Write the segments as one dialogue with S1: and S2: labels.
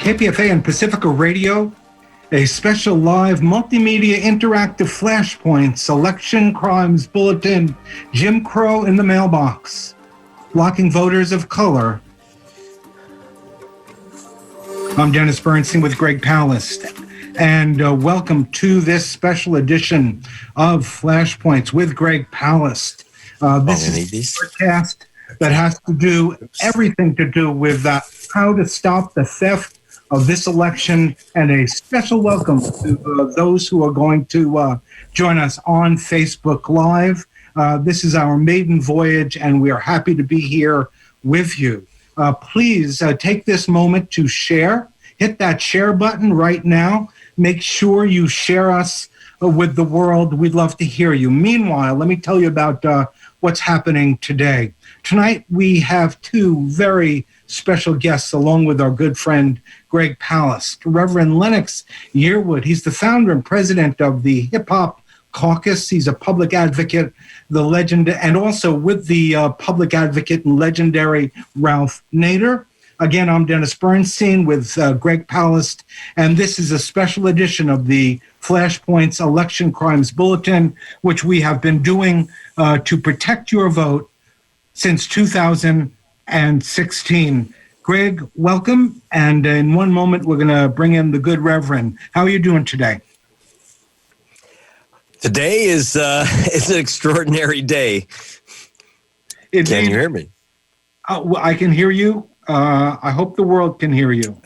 S1: KPFA and Pacifica Radio, a special live multimedia interactive Flashpoints Election Crimes Bulletin, Jim Crow in the Mailbox, blocking voters of color. I'm Dennis Bernstein with Greg Palast, and welcome to this special edition of Flashpoints with Greg Palast. This is a podcast that has to do everything to do with how to stop the theft of this election, and a special welcome to those who are going to join us on Facebook Live. This is our maiden voyage, and we are happy to be here with you. Please take this moment to share. Hit that share button right now. Make sure you share us with the world. We'd love to hear you. Meanwhile, let me tell you about what's happening today. Tonight, we have two very special guests along with our good friend, Greg Palast. Reverend Lennox Yearwood, he's the founder and president of the Hip Hop Caucus. He's a public advocate, the legend, and also with the public advocate and legendary Ralph Nader. Again, I'm Dennis Bernstein with Greg Palast, and this is a special edition of the Flashpoints Election Crimes Bulletin, which we have been doing to protect your vote since 2016. Greg, welcome, and in one moment we're going to bring in the good Reverend. How are you doing today?
S2: Today is an extraordinary day. Can you hear me?
S1: I can hear you. I hope the world can hear you.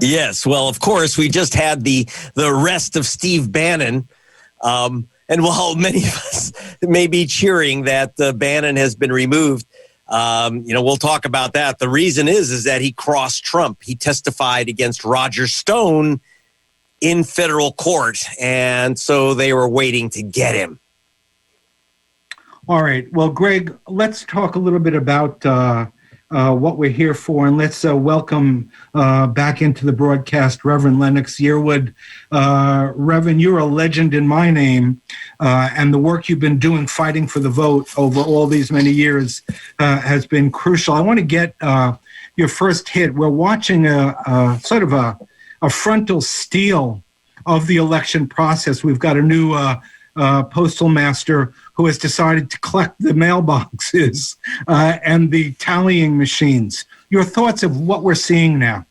S2: Yes. Well, of course, we just had the arrest of Steve Bannon. And while many of us may be cheering that Bannon has been removed, we'll talk about that. The reason is that he crossed Trump. He testified against Roger Stone in federal court, and so they were waiting to get him.
S1: All right. Well, Greg, let's talk a little bit about what we're here for, and let's welcome back into the broadcast Reverend Lennox Yearwood. Reverend, you're a legend in my name, and the work you've been doing fighting for the vote over all these many years has been crucial. I want to get your first hit. We're watching a sort of a frontal steal of the election process. We've got a new postal master who has decided to collect the mailboxes and the tallying machines. Your thoughts of what we're seeing now?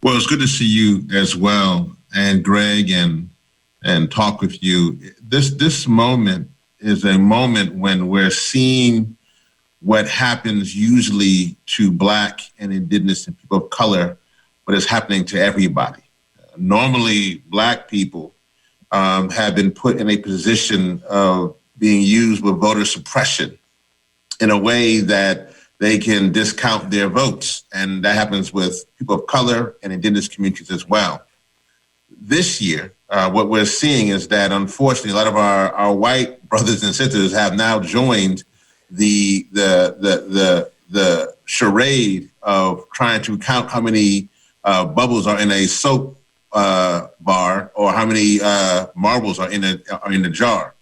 S3: Well, it's good to see you as well, and Greg, and talk with you. This moment is a moment when we're seeing what happens usually to Black and Indigenous and people of color, but it's happening to everybody. Normally, Black people have been put in a position of being used with voter suppression in a way that they can discount their votes. And that happens with people of color and Indigenous communities as well. This year, what we're seeing is that, unfortunately, a lot of our white brothers and sisters have now joined the charade of trying to count how many bubbles are in a soap bar, or how many marbles are in a jar.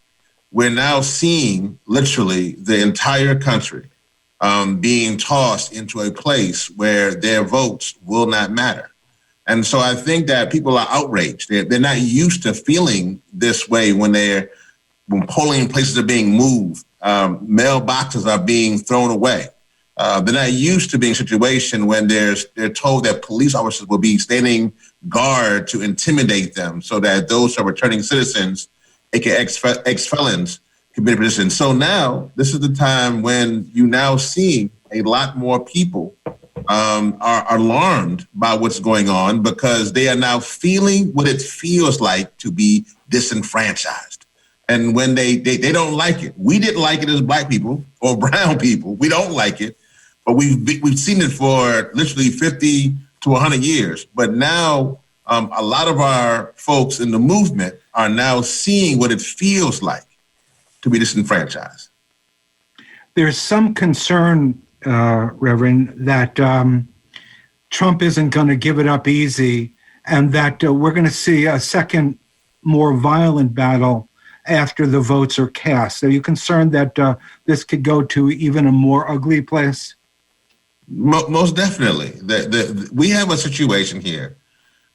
S3: We're now seeing literally the entire country being tossed into a place where their votes will not matter. And so I think that people are outraged. They're not used to feeling this way when polling places are being moved, mailboxes are being thrown away. They're not used to being in a situation when they're told that police officers will be standing guard to intimidate them, so that those who are returning citizens, aka ex-felons, can be in a position. So now, this is the time when you now see a lot more people are alarmed by what's going on, because they are now feeling what it feels like to be disenfranchised. And when they don't like it. We didn't like it as Black people or brown people. We don't like it, but we've seen it for literally 50 to 100 years. But now a lot of our folks in the movement are now seeing what it feels like to be disenfranchised.
S1: There's some concern, Reverend, that Trump isn't going to give it up easy, and that we're going to see a second, more violent battle after the votes are cast. Are you concerned that this could go to even a more ugly place?
S3: Most definitely. We have a situation here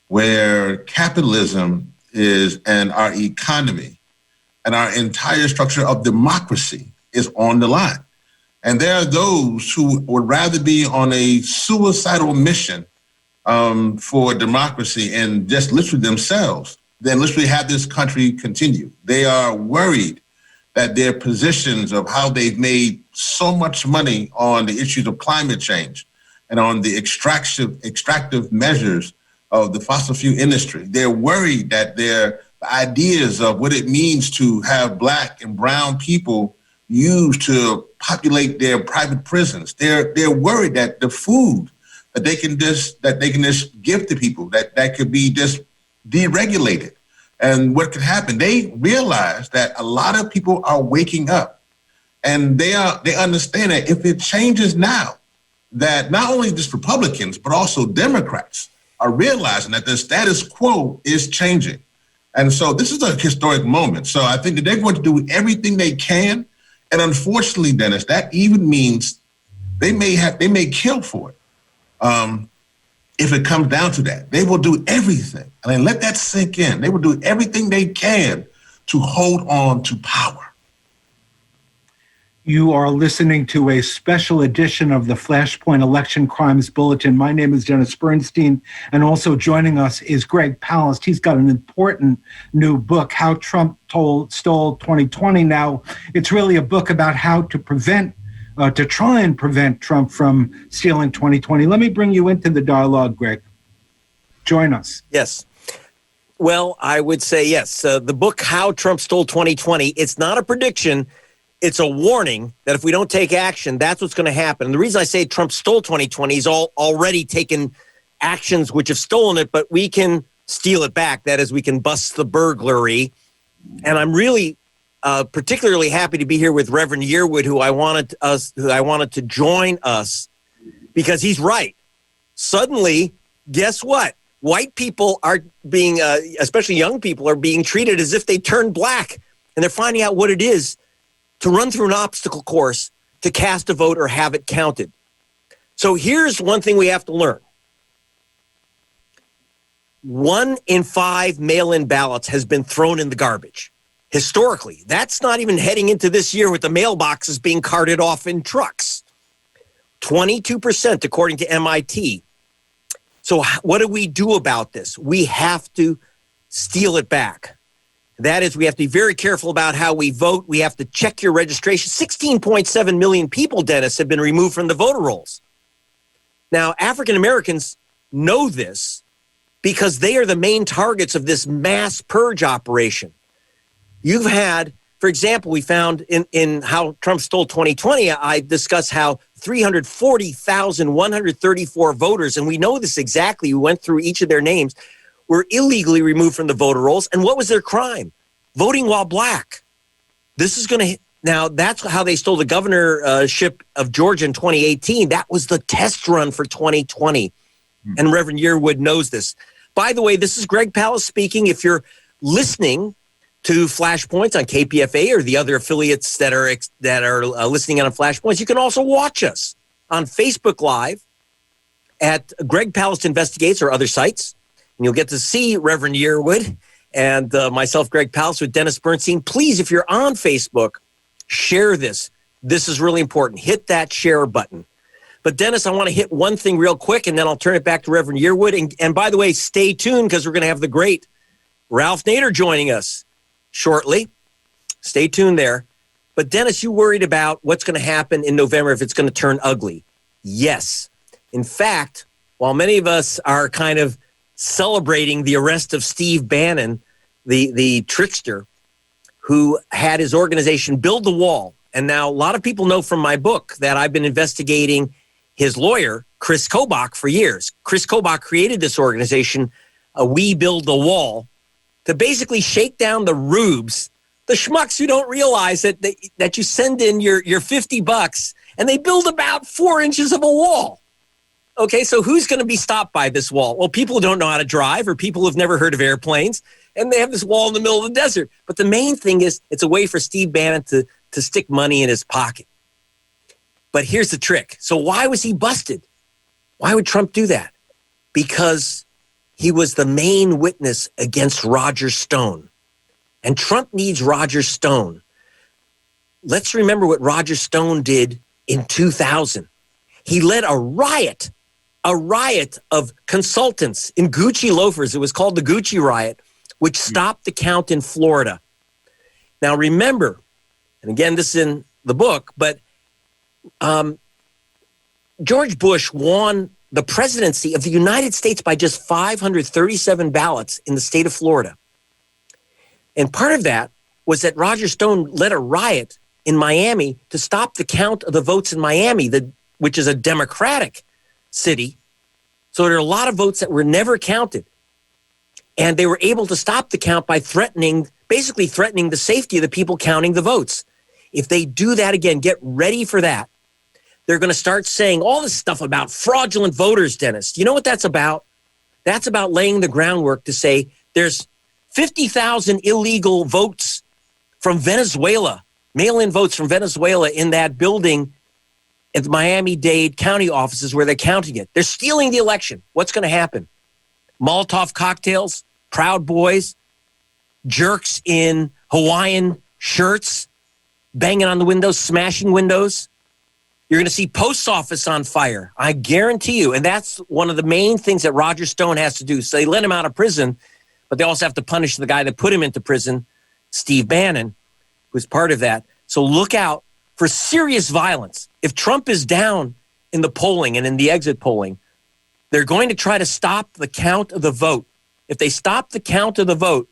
S3: where capitalism is, and our economy and our entire structure of democracy is on the line. And there are those who would rather be on a suicidal mission for democracy and just literally themselves than literally have this country continue. They are worried that their positions of how they've made so much money on the issues of climate change and on the extractive measures of the fossil fuel industry, they're worried that their ideas of what it means to have Black and brown people used to populate their private prisons, they're worried that the food that they can just give to people, that could be just deregulated. And what could happen? They realize that a lot of people are waking up, and they understand that if it changes now, that not only just Republicans but also Democrats are realizing that the status quo is changing. And so this is a historic moment. So I think that they're going to do everything they can. And unfortunately, Dennis, that even means they may kill for it. If it comes down to that, they will do everything. I mean, let that sink in. They will do everything they can to hold on to power.
S1: You are listening to a special edition of the Flashpoint Election Crimes Bulletin. My name is Dennis Bernstein, and also joining us is Greg Palast. He's got an important new book, How Trump Stole 2020. Now, it's really a book about how to try and prevent Trump from stealing 2020. Let me bring you into the dialogue, Greg. Join us.
S2: Yes. Well, I would say yes. The book, How Trump Stole 2020, it's not a prediction. It's a warning that if we don't take action, that's what's going to happen. And the reason I say Trump stole 2020, he's already taken actions which have stolen it, but we can steal it back. That is, we can bust the burglary. And I'm really particularly happy to be here with Reverend Yearwood, who I wanted to join us, because he's right. Suddenly, guess what? White people are being, especially young people, are being treated as if they turned Black, and they're finding out what it is to run through an obstacle course to cast a vote or have it counted. So here's one thing we have to learn. 1 in 5 mail-in ballots has been thrown in the garbage. Historically, that's not even heading into this year with the mailboxes being carted off in trucks. 22%, according to MIT. So what do we do about this? We have to steal it back. That is, we have to be very careful about how we vote. We have to check your registration. 16.7 million people, Dennis, have been removed from the voter rolls. Now, African Americans know this because they are the main targets of this mass purge operation. You've had, for example, we found in How Trump Stole 2020, I discussed how 340,134 voters, and we know this exactly, we went through each of their names, were illegally removed from the voter rolls. And what was their crime? Voting while Black. This is going to, now that's how they stole the governorship of Georgia in 2018. That was the test run for 2020. And Reverend Yearwood knows this. By the way, this is Greg Palast speaking. If you're listening to Flashpoints on KPFA or the other affiliates that are listening in on Flashpoints, you can also watch us on Facebook Live at Greg Palast Investigates or other sites. And you'll get to see Reverend Yearwood and myself, Greg Palast, with Dennis Bernstein. Please, if you're on Facebook, share this. This is really important. Hit that share button. But Dennis, I want to hit one thing real quick, and then I'll turn it back to Reverend Yearwood. And by the way, stay tuned, because we're going to have the great Ralph Nader joining us shortly. Stay tuned there. But Dennis, you worried about what's going to happen in November if it's going to turn ugly. Yes. In fact, while many of us are kind of celebrating the arrest of Steve Bannon, the trickster who had his organization build the wall. And now a lot of people know from my book that I've been investigating his lawyer, Chris Kobach, for years. Chris Kobach created this organization, We Build the Wall, to basically shake down the rubes, the schmucks who don't realize that you send in your $50 and they build about 4 inches of a wall. Okay, so who's going to be stopped by this wall? Well, people who don't know how to drive, or people who've never heard of airplanes, and they have this wall in the middle of the desert. But the main thing is it's a way for Steve Bannon to stick money in his pocket. But here's the trick. So why was he busted? Why would Trump do that? Because he was the main witness against Roger Stone. And Trump needs Roger Stone. Let's remember what Roger Stone did in 2000. He led a riot of consultants in Gucci loafers. It was called the Gucci riot, which stopped the count in Florida. Now remember, and again, this is in the book, but George Bush won the presidency of the United States by just 537 ballots in the state of Florida. And part of that was that Roger Stone led a riot in Miami to stop the count of the votes in Miami, which is a Democratic city. So there are a lot of votes that were never counted. And they were able to stop the count by basically threatening the safety of the people counting the votes. If they do that again, get ready for that. They're going to start saying all this stuff about fraudulent voters, Dennis. You know what that's about? That's about laying the groundwork to say there's 50,000 illegal votes from Venezuela, mail-in votes from Venezuela in that building at the Miami-Dade county offices where they're counting it. They're stealing the election. What's going to happen? Molotov cocktails, Proud Boys, jerks in Hawaiian shirts, banging on the windows, smashing windows. You're going to see post office on fire. I guarantee you. And that's one of the main things that Roger Stone has to do. So they let him out of prison, but they also have to punish the guy that put him into prison, Steve Bannon, who's part of that. So look out for serious violence. If Trump is down in the polling and in the exit polling, they're going to try to stop the count of the vote. If they stop the count of the vote,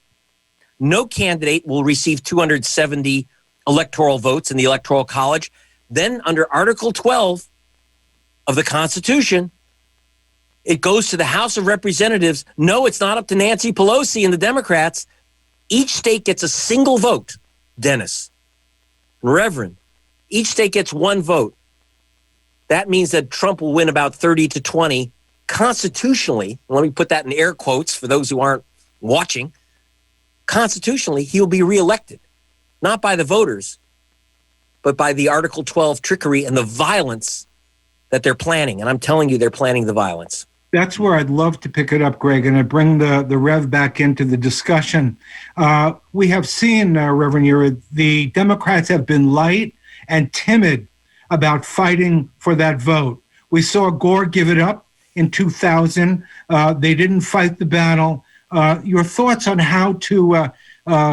S2: no candidate will receive 270 electoral votes in the Electoral College. Then under Article 12 of the Constitution, it goes to the House of Representatives. No, it's not up to Nancy Pelosi and the Democrats. Each state gets a single vote, Dennis, Reverend. Each state gets one vote. That means that Trump will win about 30 to 20 constitutionally. Let me put that in air quotes for those who aren't watching. Constitutionally, he'll be reelected, not by the voters, but by the Article 12 trickery and the violence that they're planning. And I'm telling you, they're planning the violence.
S1: That's where I'd love to pick it up, Greg, and I bring the Rev back into the discussion. We have seen, Reverend Yearwood, the Democrats have been light and timid about fighting for that vote. We saw Gore give it up in 2000. They didn't fight the battle. Your thoughts on how to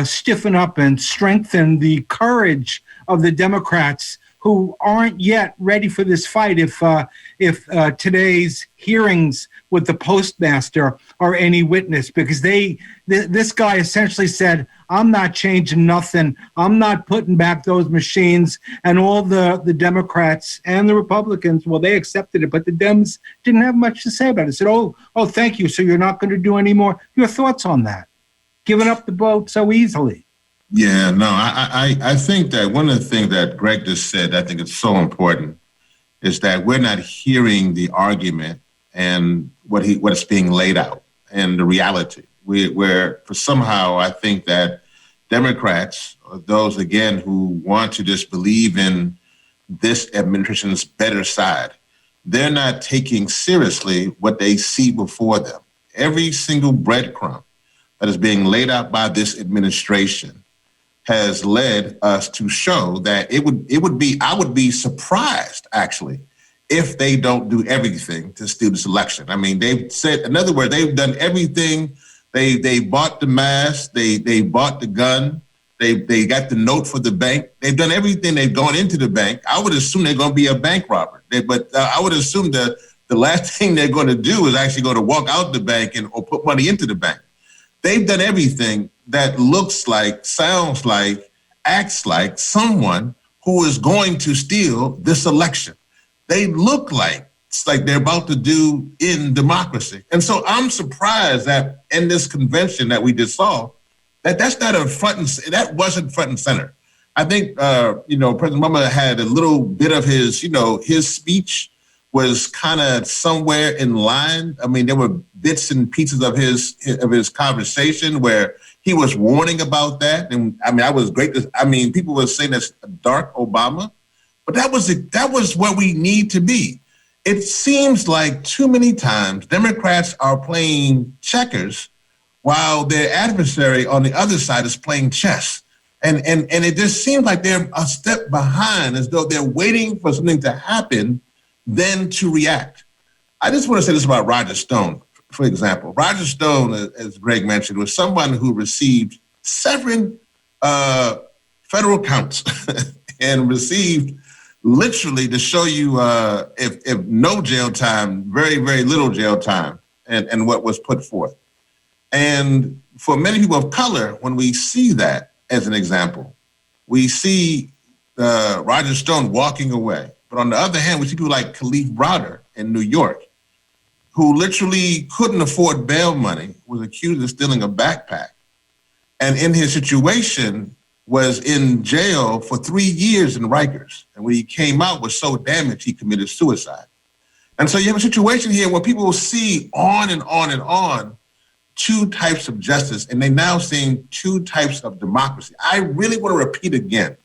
S1: stiffen up and strengthen the courage of the Democrats who aren't yet ready for this fight if today's hearings with the postmaster are any witness, because this guy essentially said, I'm not changing nothing. I'm not putting back those machines. And all the Democrats and the Republicans, well, they accepted it, but the Dems didn't have much to say about it. Said, oh, thank you. So you're not going to do any more. Your thoughts on that? Giving up the vote so easily.
S3: Yeah, no, I think that one of the things that Greg just said, I think it's so important, is that we're not hearing the argument and what is being laid out and the reality. Where for somehow I think that Democrats, those again who want to just believe in this administration's better side, they're not taking seriously what they see before them. Every single breadcrumb that is being laid out by this administration has led us to show that I would be surprised actually if they don't do everything to steal this election. I mean, they've said, in other words, they've done everything. They bought the mask, they bought the gun, they got the note for the bank. They've done everything. They've gone into the bank. I would assume they're going to be a bank robber. But I would assume that the last thing they're going to do is actually go to walk out the bank or put money into the bank. They've done everything that looks like, sounds like, acts like someone who is going to steal this election. They look like it's like they're about to do in democracy. And so I'm surprised that in this convention that we just saw, that's not that wasn't front and center. I think, President Obama had a little bit of his speech was kind of somewhere in line. I mean, there were bits and pieces of his conversation where he was warning about that. And I mean, people were saying that's dark Obama. But that was where we need to be. It seems like too many times Democrats are playing checkers while their adversary on the other side is playing chess. And it just seems like they're a step behind, as though they're waiting for something to happen, then to react. I just want to say this about Roger Stone, for example. Roger Stone, as Greg mentioned, was someone who received 7 federal counts and received, literally, to show you if no jail time, very, very little jail time, and what was put forth. And for many people of color, when we see that as an example, we see Roger Stone walking away. But on the other hand, we see people like Khalif Browder in New York, who literally couldn't afford bail money, was accused of stealing a backpack, and in his situation was in jail for 3 years in Rikers. And when he came out, was so damaged, he committed suicide. And so you have a situation here where people will see on and on and on 2 types of justice, and they're now seeing 2 types of democracy. I really want to repeat again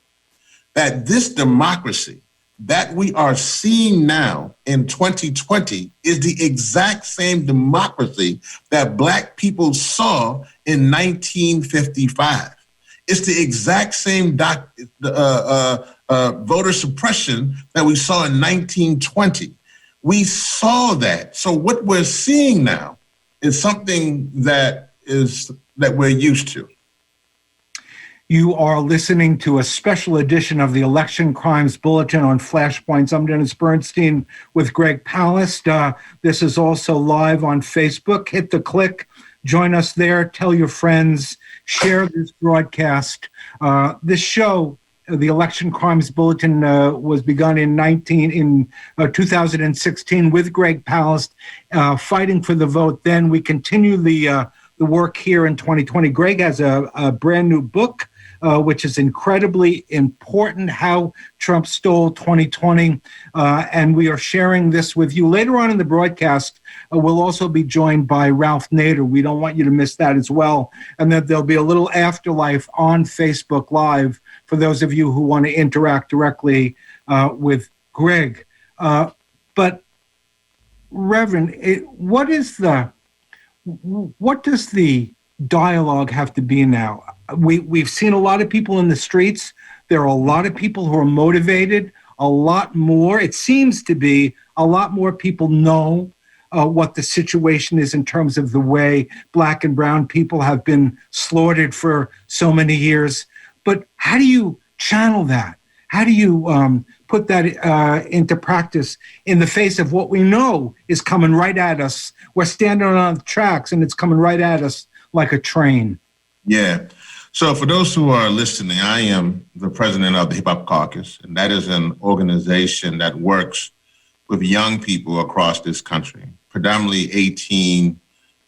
S3: that this democracy that we are seeing now in 2020 is the exact same democracy that Black people saw in 1955. It's the exact same voter suppression that we saw in 1920. We saw that. So what we're seeing now is something that we're used to.
S1: You are listening to a special edition of the Election Crimes Bulletin on Flashpoints. I'm Dennis Bernstein with Greg Palast. This is also live on Facebook. Hit the click, join us there, tell your friends, share this broadcast. This show, the Election Crimes Bulletin, was begun in 2016 with Greg Palast, fighting for the vote. Then we continue the work here in 2020. Greg has a brand new book, which is incredibly important, How Trump Stole 2020. And we are sharing this with you. Later on in the broadcast, we'll also be joined by Ralph Nader. We don't want you to miss that as well. And that there'll be a little afterlife on Facebook Live for those of you who want to interact directly with Greg. But Reverend, what does the dialogue have to be now? We've seen a lot of people in the streets. There are a lot of people who are motivated, a lot more. It seems to be a lot more people know what the situation is in terms of the way Black and brown people have been slaughtered for so many years. But how do you channel that? How do you put that into practice in the face of what we know is coming right at us? We're standing on the tracks and it's coming right at us like a train.
S3: Yeah. So for those who are listening, I am the president of the Hip Hop Caucus, and that is an organization that works with young people across this country, predominantly 18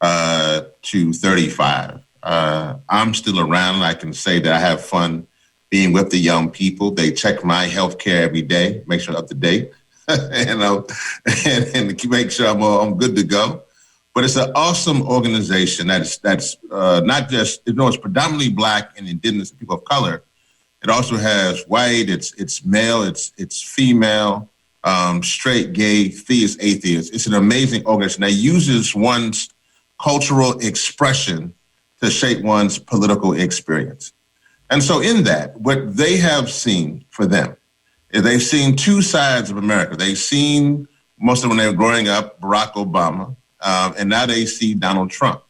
S3: to 35. I'm still around. I can say that I have fun being with the young people. They check my health care every day, make sure I'm up to date, and make sure I'm good to go. But it's an awesome organization that's not just, it's predominantly Black and Indigenous people of color. It also has white, it's male, it's female, straight, gay, theist, atheist. It's an amazing organization that uses one's cultural expression to shape one's political experience. And so in that, what they have seen for them is they've seen 2 sides of America. They've seen, most of them when they were growing up, Barack Obama, and now they see Donald Trump.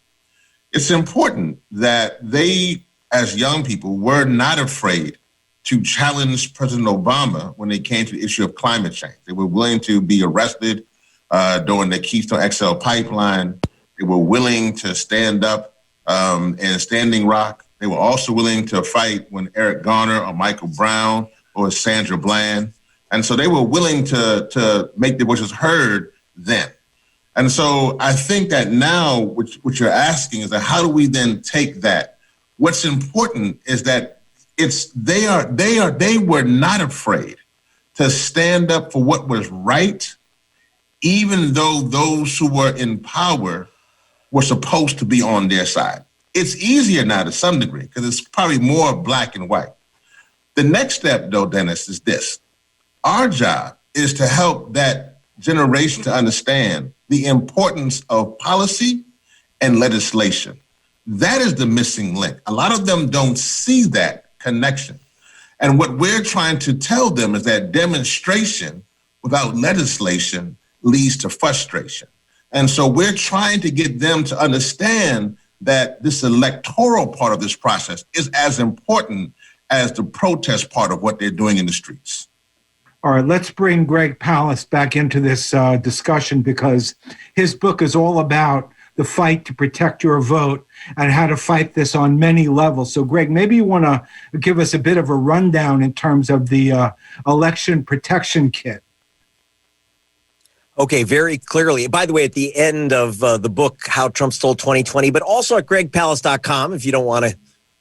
S3: It's important that they, as young people, were not afraid to challenge President Obama when it came to the issue of climate change. They were willing to be arrested during the Keystone XL pipeline. They were willing to stand up and Standing Rock. They were also willing to fight when Eric Garner or Michael Brown or Sandra Bland. And so they were willing to make their voices heard then. And so I think that now what you're asking is that how do we then take that? What's important is that they were not afraid to stand up for what was right, even though those who were in power were supposed to be on their side. It's easier now to some degree because it's probably more Black and white. The next step, though, Dennis, is this. Our job is to help that generation to understand the importance of policy and legislation. That is the missing link. A lot of them don't see that connection. And what we're trying to tell them is that demonstration without legislation leads to frustration. And so we're trying to get them to understand that this electoral part of this process is as important as the protest part of what they're doing in the streets.
S1: All right, let's bring Greg Palast back into this discussion, because his book is all about the fight to protect your vote and how to fight this on many levels. So, Greg, maybe you want to give us a bit of a rundown in terms of the election protection kit.
S2: Okay, very clearly. By the way, at the end of the book, How Trump Stole 2020, but also at gregpalast.com, if you don't want to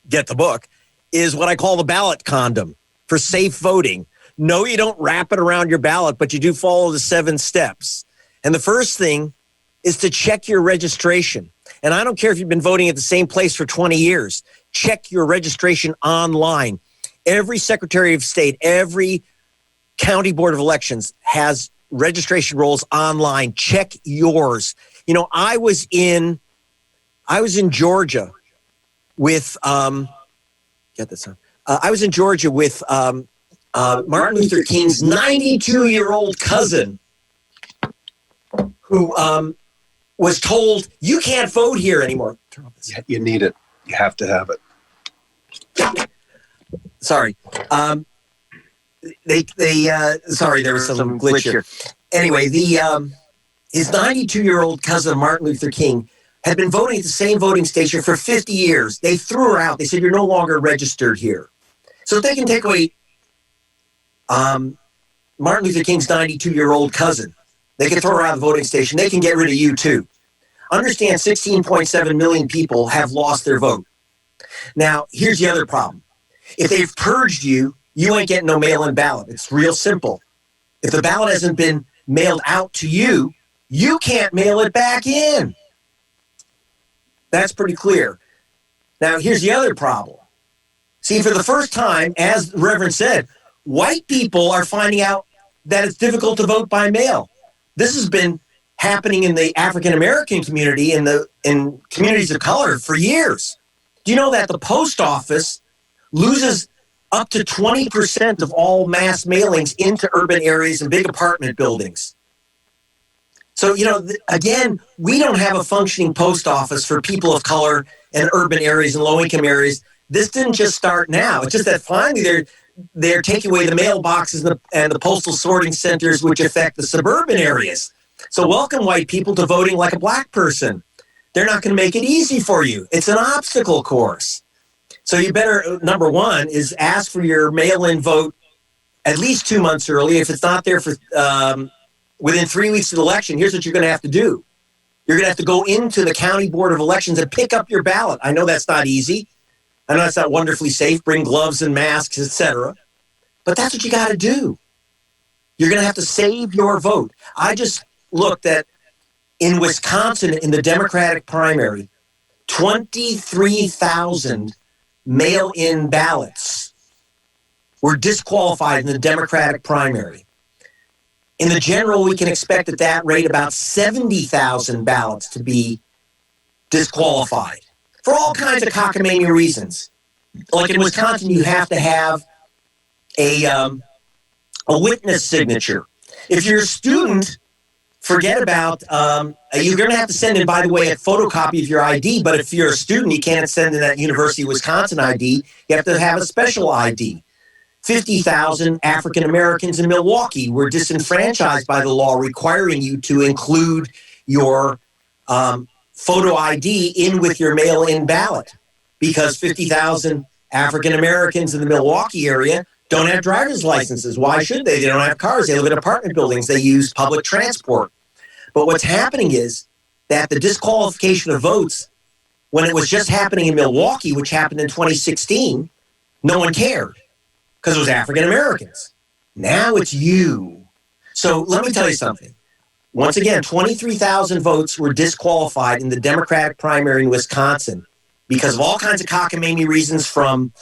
S2: get the book, is what I call the ballot condom for safe voting. No, you don't wrap it around your ballot, but you do follow the 7 steps. And the first thing is to check your registration. And I don't care if you've been voting at the same place for 20 years. Check your registration online. Every Secretary of State, every county board of elections has registration rolls online. Check yours. You know, I was in Georgia with get this on. I was in Georgia with Martin Luther King's 92-year-old cousin, who was told, you can't vote here anymore. Turn off this.
S4: Yeah, you need it. You have to have it.
S2: Sorry. Sorry, there was some glitch here. Anyway, his 92-year-old cousin, Martin Luther King, had been voting at the same voting station for 50 years. They threw her out. They said, you're no longer registered here. So if they can take away Martin Luther King's 92-year-old cousin, they can throw her out of the voting station. They can get rid of you too. Understand 16.7 million people have lost their vote. Now, here's the other problem. If they've purged you, you ain't getting no mail-in ballot. It's real simple. If the ballot hasn't been mailed out to you, you can't mail it back in. That's pretty clear. Now, here's the other problem. See, for the first time, as the Reverend said, white people are finding out that it's difficult to vote by mail. This has been happening in the African-American community and in communities of color for years. Do you know that the post office loses up to 20% of all mass mailings into urban areas and big apartment buildings? So, you know, again, we don't have a functioning post office for people of color in urban areas and low-income areas. This didn't just start now. It's just that finally they're taking away the mailboxes and the postal sorting centers, which affect the suburban areas. So welcome, white people, to voting like a black person. They're not going to make it easy for you. It's an obstacle course. So you better, number one, is ask for your mail-in vote at least 2 months early. If it's not there for within 3 weeks of the election, here's what you're going to have to do. You're going to have to go into the county board of elections and pick up your ballot. I know that's not easy. I know that's not wonderfully safe. Bring gloves and masks, etc. But that's what you got to do. You're going to have to save your vote. I just looked at, in Wisconsin, in the Democratic primary, 23,000 mail-in ballots were disqualified in the Democratic primary. In the general, we can expect at that rate about 70,000 ballots to be disqualified for all kinds of cockamamie reasons. Like in Wisconsin, you have to have a witness signature. If you're a student, forget about, you're going to have to send in, by the way, a photocopy of your ID, but if you're a student, you can't send in that University of Wisconsin ID. You have to have a special ID. 50,000 African Americans in Milwaukee were disenfranchised by the law requiring you to include your photo ID in with your mail-in ballot, because 50,000 African Americans in the Milwaukee area don't have driver's licenses. Why should they? They don't have cars. They live in apartment buildings. They use public transport. But what's happening is that the disqualification of votes, when it was just happening in Milwaukee, which happened in 2016, no one cared because it was African Americans. Now it's you. So let me tell you something. Once again, 23,000 votes were disqualified in the Democratic primary in Wisconsin because of all kinds of cockamamie reasons, from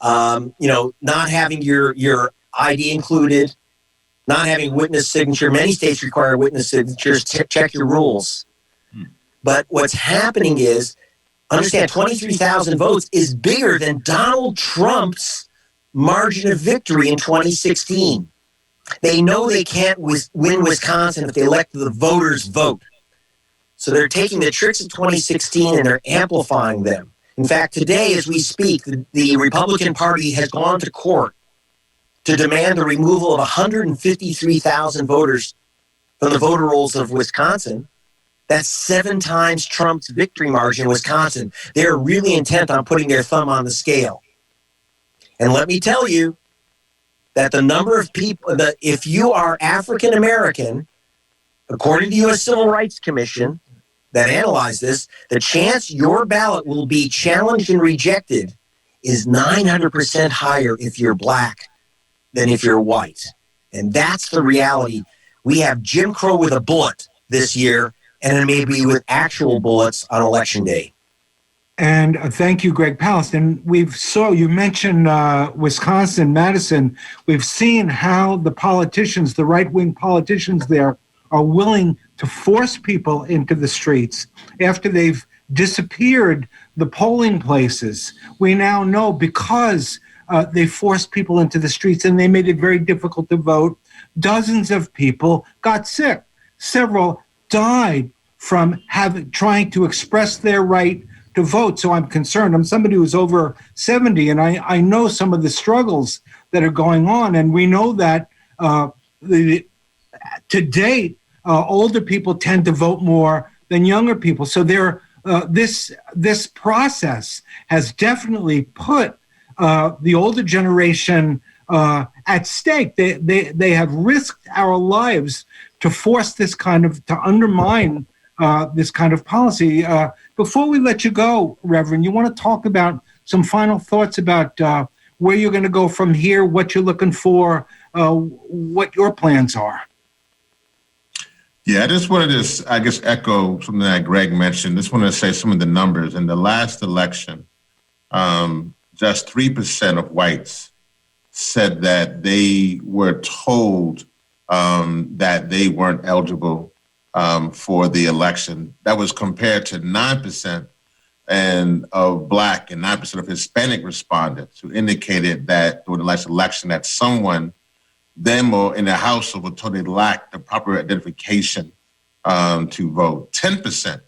S2: not having your ID included, not having witness signature. Many states require witness signatures. Check your rules. But what's happening is, understand, 23,000 votes is bigger than Donald Trump's margin of victory in 2016. They know they can't win Wisconsin if they elect the voters' vote. So they're taking the tricks of 2016 and they're amplifying them. In fact, today, as we speak, the Republican Party has gone to court to demand the removal of 153,000 voters from the voter rolls of Wisconsin. That's 7 times Trump's victory margin in Wisconsin. They're really intent on putting their thumb on the scale. And let me tell you that the number of people, if you are African American, according to the U.S. Civil Rights Commission that analyzed this, the chance your ballot will be challenged and rejected is 900% higher if you're black than if you're white. And that's the reality. We have Jim Crow with a bullet this year, and it may be with actual bullets on Election Day.
S1: And thank you, Greg Palast. And you mentioned Wisconsin, Madison. We've seen how the politicians, the right-wing politicians there, are willing to force people into the streets after they've disappeared the polling places. We now know because they forced people into the streets and they made it very difficult to vote. Dozens of people got sick. Several died from trying to express their right to vote. So I'm concerned. I'm somebody who's over 70, and I know some of the struggles that are going on. And we know that to date, older people tend to vote more than younger people. So this process has definitely put the older generation at stake. They have risked our lives to force this to undermine this kind of policy. Before we let you go, Reverend, you want to talk about some final thoughts about where you're going to go from here, what you're looking for, what your plans are?
S3: Yeah, I just wanted to, echo something that Greg mentioned. Just wanted to say some of the numbers. In the last election, just 3% of whites said that they were told that they weren't eligible for the election. That was compared to 9% of Black and 9% of Hispanic respondents who indicated that during the last election that someone, them or in their household, were told they lacked the proper identification to vote. 10%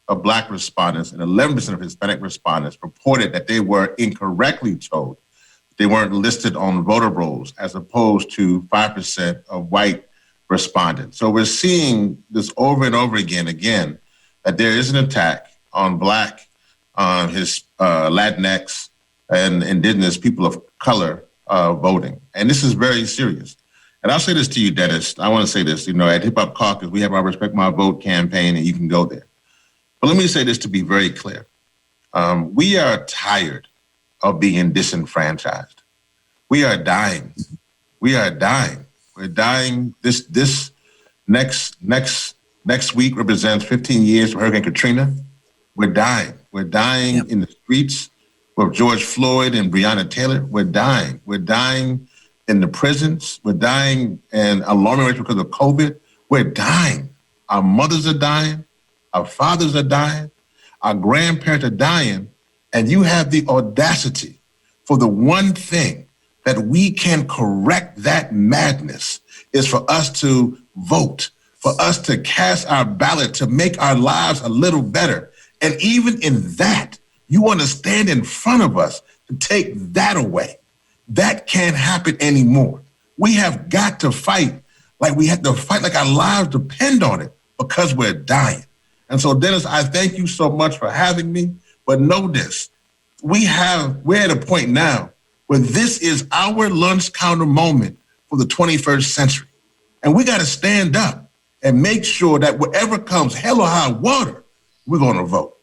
S3: of Black respondents and 11% of Hispanic respondents reported that they were incorrectly told they weren't listed on voter rolls, as opposed to 5% of white respondents. So we're seeing this over and over again, that there is an attack on Black, on Latinx, and Indigenous people of color voting. And this is very serious. And I'll say this to you, Dennis. I want to say this, at Hip Hop Caucus, we have our Respect My Vote campaign, and you can go there. But let me say this to be very clear. We are tired of being disenfranchised. We are dying. We are dying. We're dying. This next week represents 15 years of Hurricane Katrina. We're dying. We're dying in the streets with George Floyd and Breonna Taylor. We're dying. We're dying in the prisons. We're dying in alarming rates because of COVID. We're dying. Our mothers are dying. Our fathers are dying. Our grandparents are dying. And you have the audacity for the one thing that we can correct that madness is for us to vote, for us to cast our ballot, to make our lives a little better. And even in that, you want to stand in front of us to take that away. That can't happen anymore. We have got to fight like we have to fight like our lives depend on it, because we're dying. And so, Dennis, I thank you so much for having me. But know this, we're at a point now where this is our lunch counter moment for the 21st century. And we got to stand up and make sure that whatever comes, hell or high water, we're going to vote.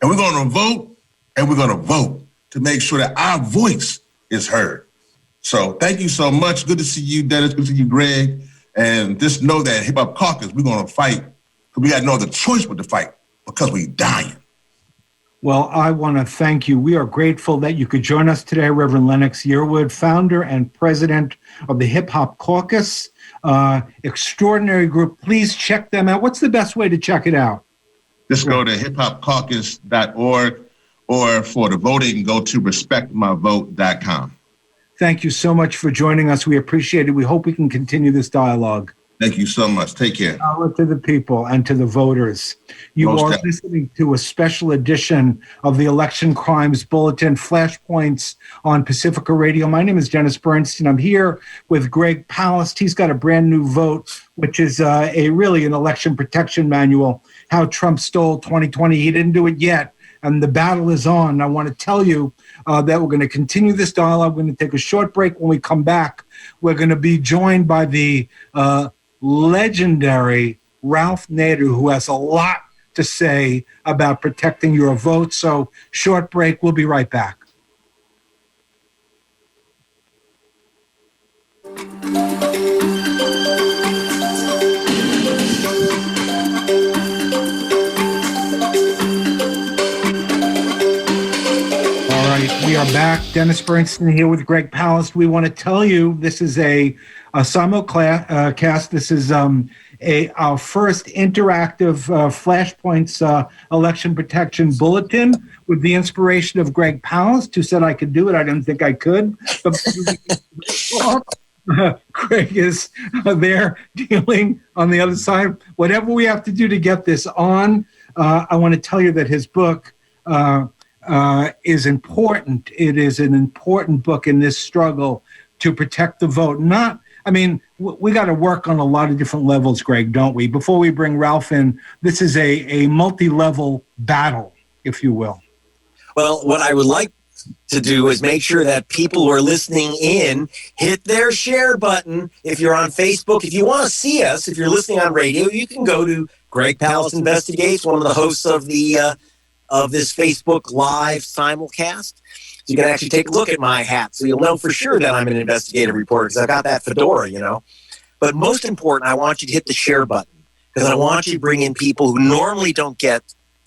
S3: And we're going to vote, and we're going to vote to make sure that our voice is heard. So thank you so much. Good to see you, Dennis. Good to see you, Greg. And just know that Hip Hop Caucus, we're going to fight. We got no other choice but to fight, because we dying.
S1: Well, I want to thank you. We are grateful that you could join us today, Reverend Lennox Yearwood, founder and president of the Hip Hop Caucus. Extraordinary group. Please check them out. What's the best way to check it out?
S3: Just go to hiphopcaucus.org, or for the voting, go to respectmyvote.com.
S1: Thank you so much for joining us. We appreciate it. We hope we can continue this dialogue.
S3: Thank you so much. Take care.
S1: Power to the people and to the voters. You
S3: Most
S1: are
S3: definitely.
S1: listening to a special edition of the Election Crimes Bulletin, Flashpoints on Pacifica Radio. My name is Dennis Bernstein. I'm here with Greg Palast. He's got a brand new vote, which is really an election protection manual, how Trump stole 2020. He didn't do it yet, and the battle is on. I want to tell you that we're going to continue this dialogue. We're going to take a short break. When we come back, we're going to be joined by the legendary Ralph Nader, who has a lot to say about protecting your vote. So, short break. We'll be right back. All right, we are back. Dennis Bernstein here with Greg Palast. We want to tell you this is a simulcast. This is our first interactive Flashpoints Election Protection Bulletin with the inspiration of Greg Palast, who said I could do it. I didn't think I could. But Greg is there dealing on the other side. Whatever we have to do to get this on, I want to tell you that his book is important. It is an important book in this struggle to protect the vote. We got to work on a lot of different levels, Greg, don't we? Before we bring Ralph in, this is a multi-level battle, if you will.
S2: Well, what I would like to do is make sure that people who are listening in hit their share button. If you're on Facebook, if you want to see us, if you're listening on radio, you can go to Greg Palast Investigates, one of the hosts of this Facebook Live simulcast. So you can actually take a look at my hat, so you'll know for sure that I'm an investigative reporter, because I've got that fedora, But most important, I want you to hit the share button, because I want you to bring in people who normally don't get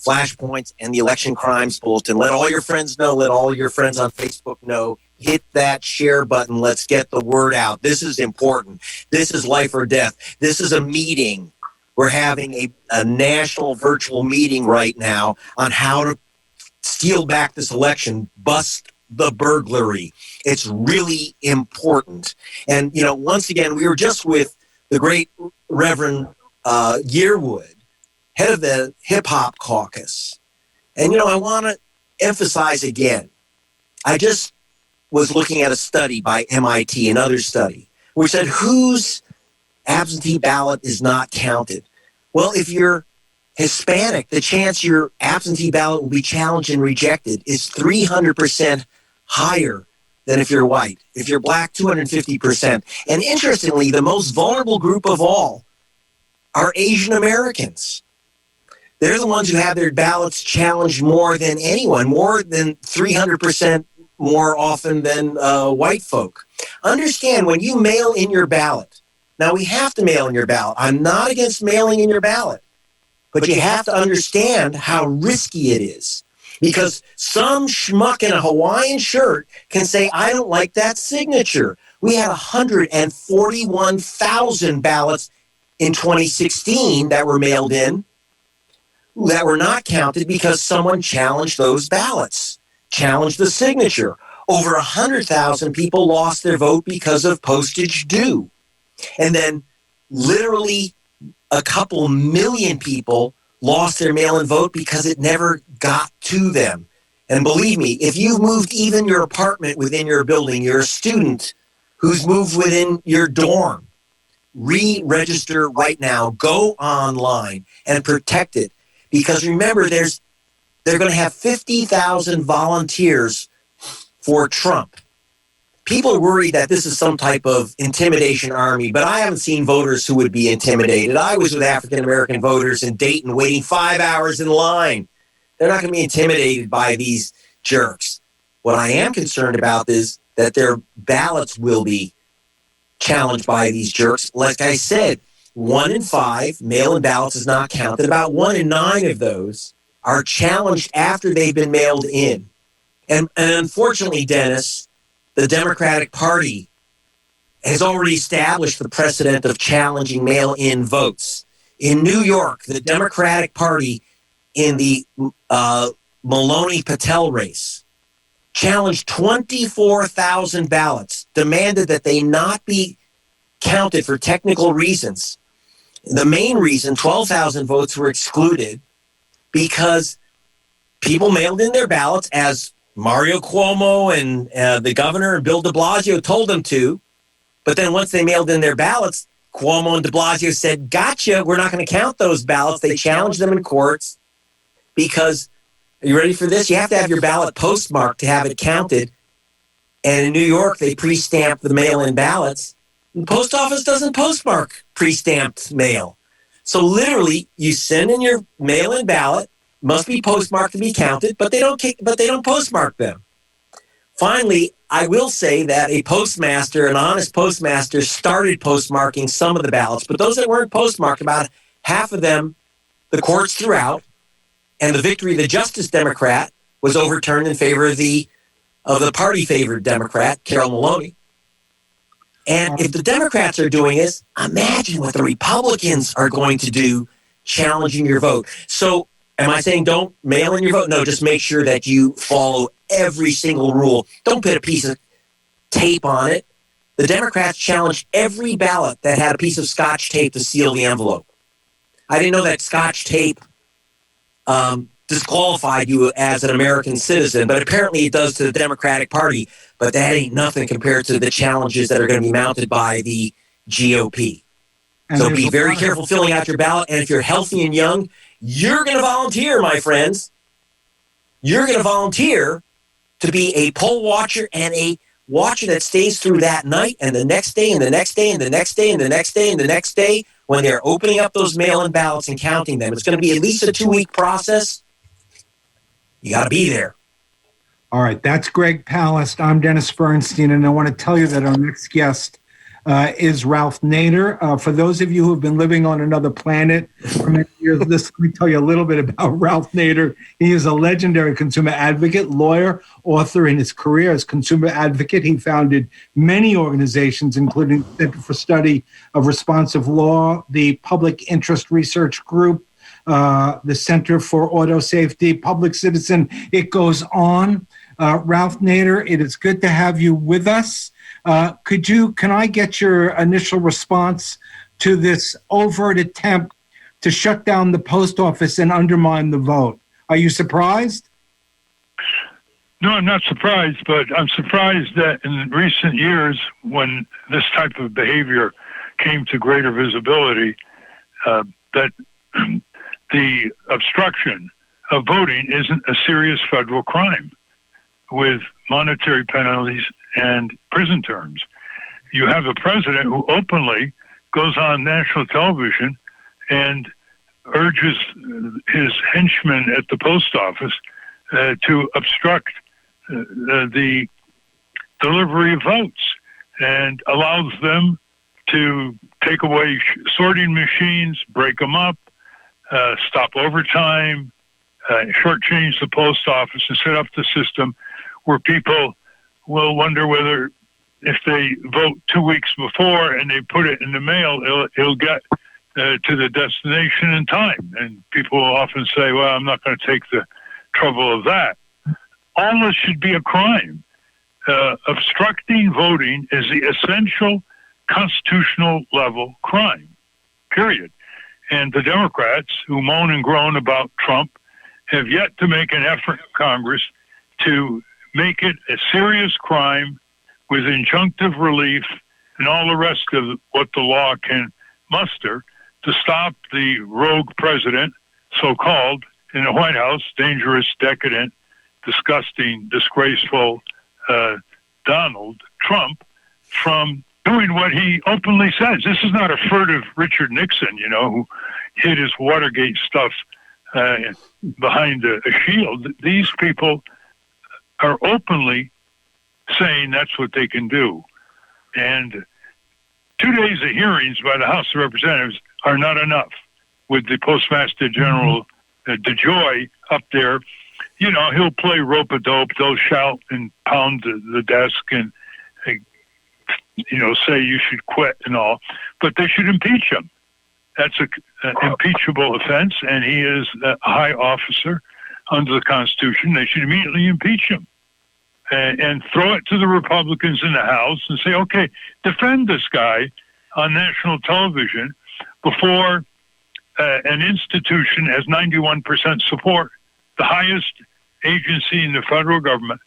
S2: Flashpoints and the Election Crimes Bulletin. Let all your friends know. Let all your friends on Facebook know. Hit that share button. Let's get the word out. This is important. This is life or death. This is a meeting. We're having a national virtual meeting right now on how to steal back this election, bust the burglary. It's really important. And, once again, we were just with the great Reverend Yearwood, head of the Hip Hop Caucus. And, I want to emphasize again, I just was looking at a study by MIT, another study, which said whose absentee ballot is not counted. Well, if you're Hispanic, the chance your absentee ballot will be challenged and rejected is 300% higher than if you're white. If you're black, 250%. And interestingly, the most vulnerable group of all are Asian Americans. They're the ones who have their ballots challenged more than anyone, more than 300% more often than white folk. Understand, when you mail in your ballot, now we have to mail in your ballot. I'm not against mailing in your ballot. But you have to understand how risky it is, because some schmuck in a Hawaiian shirt can say, I don't like that signature. We had 141,000 ballots in 2016 that were mailed in that were not counted because someone challenged those ballots, challenged the signature. Over 100,000 people lost their vote because of postage due. And then literally a couple million people lost their mail-in vote because it never got to them. And believe me, if you've moved even your apartment within your building, you're a student who's moved within your dorm, re-register right now, go online and protect it. Because remember, they're going to have 50,000 volunteers for Trump. People are worried that this is some type of intimidation army, but I haven't seen voters who would be intimidated. I was with African-American voters in Dayton waiting 5 hours in line. They're not going to be intimidated by these jerks. What I am concerned about is that their ballots will be challenged by these jerks. Like I said, 1 in 5 mail-in ballots is not counted. About 1 in 9 of those are challenged after they've been mailed in. And unfortunately, Dennis, the Democratic Party has already established the precedent of challenging mail-in votes. In New York, the Democratic Party in the Maloney-Patel race challenged 24,000 ballots, demanded that they not be counted for technical reasons. The main reason 12,000 votes were excluded because people mailed in their ballots as Mario Cuomo and the governor and Bill de Blasio told them to. But then once they mailed in their ballots, Cuomo and de Blasio said, gotcha, we're not going to count those ballots. They challenged them in courts because, are you ready for this? You have to have your ballot postmarked to have it counted. And in New York, they pre-stamp the mail-in ballots. The post office doesn't postmark pre-stamped mail. So literally, you send in your mail-in ballot, must be postmarked to be counted, but they don't postmark them. Finally, I will say that an honest postmaster, started postmarking some of the ballots, but those that weren't postmarked, about half of them, the courts threw out, and the victory of the Justice Democrat was overturned in favor of the party-favored Democrat, Carol Maloney. And if the Democrats are doing this, imagine what the Republicans are going to do challenging your vote. So am I saying don't mail in your vote? No, just make sure that you follow every single rule. Don't put a piece of tape on it. The Democrats challenged every ballot that had a piece of Scotch tape to seal the envelope. I didn't know that Scotch tape disqualified you as an American citizen, but apparently it does to the Democratic Party. But that ain't nothing compared to the challenges that are going to be mounted by the GOP. And so be very careful filling out your ballot. And if you're healthy and young, you're going to volunteer, my friends. You're going to volunteer to be a poll watcher and a watcher that stays through that night and the next day and the next day and the next day and the next day and the next day when they're opening up those mail-in ballots and counting them. It's going to be at least a 2-week process. You got to be there.
S1: All right, that's Greg Palast. I'm Dennis Bernstein, and I want to tell you that our next guest is Ralph Nader. For those of you who have been living on another planet for many years, let me tell you a little bit about Ralph Nader. He is a legendary consumer advocate, lawyer, author. In his career as consumer advocate, he founded many organizations, including the Center for Study of Responsive Law, the Public Interest Research Group, the Center for Auto Safety, Public Citizen. It goes on. Ralph Nader, it is good to have you with us. Can I get your initial response to this overt attempt to shut down the post office and undermine the vote? Are you surprised?
S5: No, I'm not surprised, but I'm surprised that in recent years, when this type of behavior came to greater visibility, that the obstruction of voting isn't a serious federal crime with monetary penalties and prison terms. You have a president who openly goes on national television and urges his henchmen at the post office to obstruct the delivery of votes and allows them to take away sorting machines, break them up, stop overtime, shortchange the post office, and set up the system where people will wonder whether if they vote 2 weeks before and they put it in the mail, it'll get to the destination in time. And people will often say, well, I'm not going to take the trouble of that. All this should be a crime. Obstructing voting is the essential constitutional level crime, period. And the Democrats who moan and groan about Trump have yet to make an effort in Congress to make it a serious crime with injunctive relief and all the rest of what the law can muster to stop the rogue president, so-called, in the White House, dangerous, decadent, disgusting, disgraceful Donald Trump from doing what he openly says. This is not a furtive Richard Nixon, who hid his Watergate stuff behind a shield. These people are openly saying that's what they can do. And 2 days of hearings by the House of Representatives are not enough with the Postmaster General DeJoy up there, he'll play rope-a-dope. They'll shout and pound the desk and, say you should quit and all. But they should impeach him. That's an impeachable offense, and he is a high officer under the Constitution. They should immediately impeach him and throw it to the Republicans in the House and say, okay, defend this guy on national television before an institution has 91% support, the highest agency in the federal government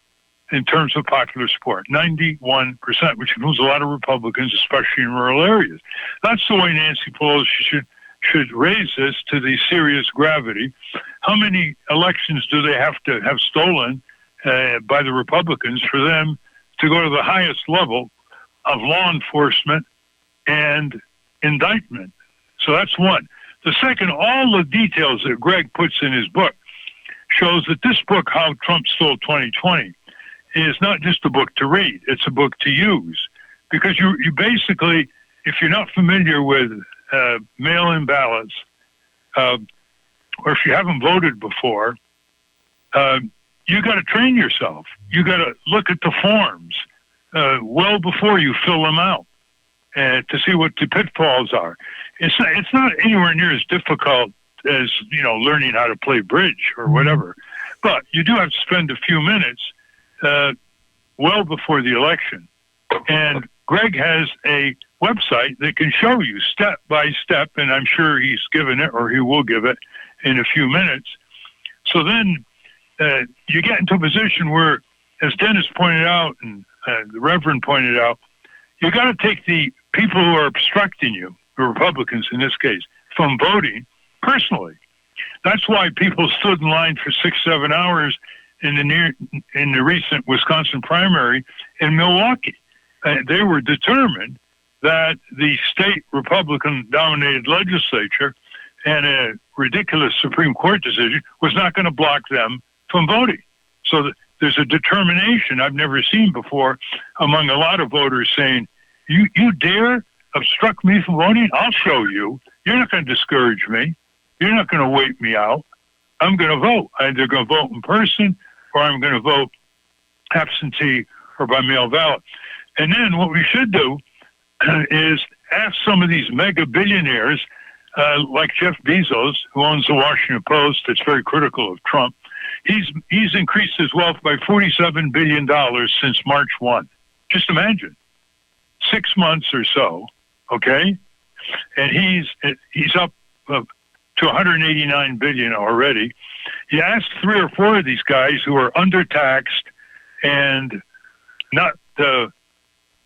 S5: in terms of popular support, 91%, which includes a lot of Republicans, especially in rural areas. That's the way Nancy Pelosi should raise this to the serious gravity. How many elections do they have to have stolen by the Republicans for them to go to the highest level of law enforcement and indictment? So that's one. The second, all the details that Greg puts in his book shows that this book, How Trump Stole 2020, is not just a book to read, it's a book to use. Because you basically, if you're not familiar with mail-in ballots, or if you haven't voted before, you got to train yourself. You got to look at the forms well before you fill them out to see what the pitfalls are. It's not anywhere near as difficult as learning how to play bridge or whatever, but you do have to spend a few minutes well before the election. And Greg has a website that can show you step by step, and I'm sure he's given it or he will give it in a few minutes. So then you get into a position where, as Dennis pointed out and the Reverend pointed out, you got to take the people who are obstructing you, the Republicans in this case, from voting personally. That's why people stood in line for 6-7 hours in the recent Wisconsin primary in Milwaukee. They were determined that the state Republican-dominated legislature and a ridiculous Supreme Court decision was not going to block them from voting. So there's a determination I've never seen before among a lot of voters saying, you dare obstruct me from voting? I'll show you. You're not going to discourage me. You're not going to wait me out. I'm going to vote. I'm either going to vote in person or I'm going to vote absentee or by mail ballot. And then what we should do is ask some of these mega billionaires like Jeff Bezos, who owns the Washington Post, that's very critical of Trump. He's increased his wealth by $47 billion since March 1. Just imagine. 6 months or so, okay? And he's up to 189 billion already. You ask 3 or 4 of these guys who are undertaxed and not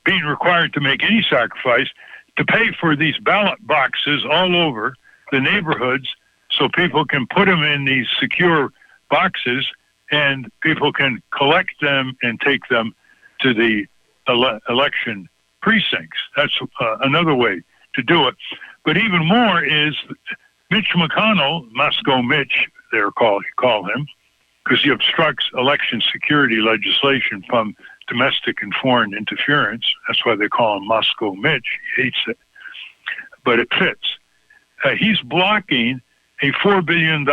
S5: being required to make any sacrifice to pay for these ballot boxes all over the neighborhoods so people can put them in these secure boxes and people can collect them and take them to the election precincts. That's another way to do it. But even more is Mitch McConnell, Moscow Mitch, call him, because he obstructs election security legislation from domestic and foreign interference. That's why they call him Moscow Mitch. He hates it, but it fits. He's blocking a $4 billion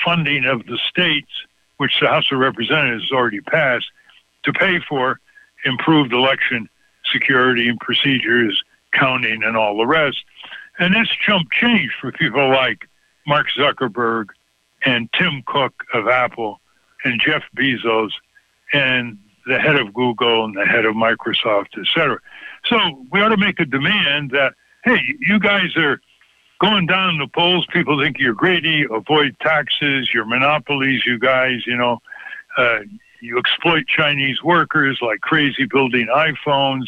S5: funding of the states, which the House of Representatives has already passed, to pay for improved election security and procedures, counting, and all the rest. And that's chump change for people like Mark Zuckerberg and Tim Cook of Apple and Jeff Bezos and the head of Google and the head of Microsoft, et cetera. So we ought to make a demand that, hey, you guys are going down the polls. People think you're greedy, avoid taxes, you're monopolies, you guys, you exploit Chinese workers like crazy building iPhones.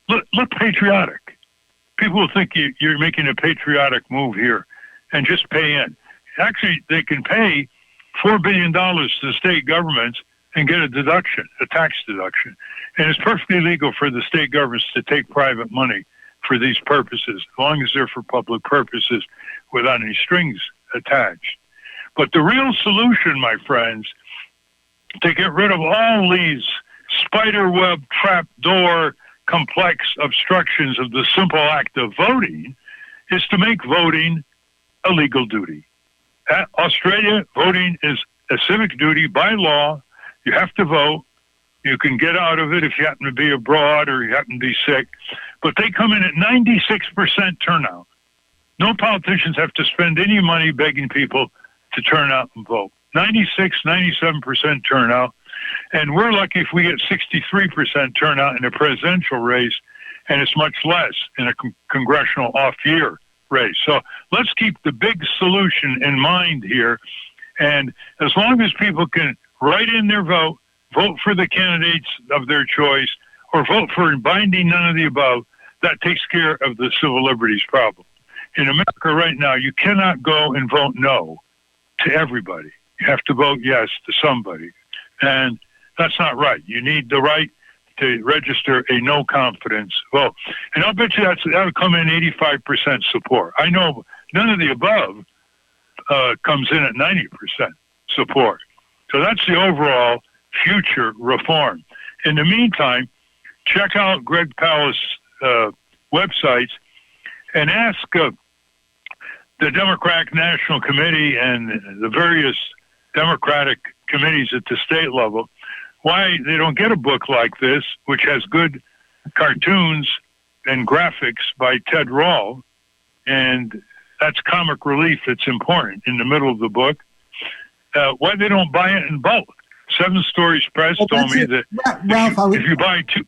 S5: Look patriotic. People will think you're making a patriotic move here and just pay in. Actually, they can pay $4 billion to the state governments and get a deduction, a tax deduction. And it's perfectly legal for the state governments to take private money for these purposes, as long as they're for public purposes without any strings attached. But the real solution, my friends, to get rid of all these spiderweb, trapdoor, complex obstructions of the simple act of voting is to make voting a legal duty. At Australia, voting is a civic duty by law. You have to vote. You can get out of it if you happen to be abroad or you happen to be sick. But they come in at 96% turnout. No politicians have to spend any money begging people to turn out and vote. 96, 97% turnout. And we're lucky if we get 63% turnout in a presidential race, and it's much less in a congressional off-year race. So let's keep the big solution in mind here. And as long as people can write in their vote for the candidates of their choice, or vote for binding none of the above, that takes care of the civil liberties problem. In America right now, you cannot go and vote no to everybody. You have to vote yes to somebody. And that's not right. You need the right to register a no confidence vote. And I'll bet you that'll come in 85% support. I know none of the above comes in at 90% support. So that's the overall future reform. In the meantime, check out Greg Palast's websites and ask the Democratic National Committee and the various Democratic committees at the state level why they don't get a book like this, which has good cartoons and graphics by Ted Rall, and that's comic relief that's important in the middle of the book. Why they don't buy it in bulk? Seven Stories Press told me that
S1: Ralph,
S5: if you buy two...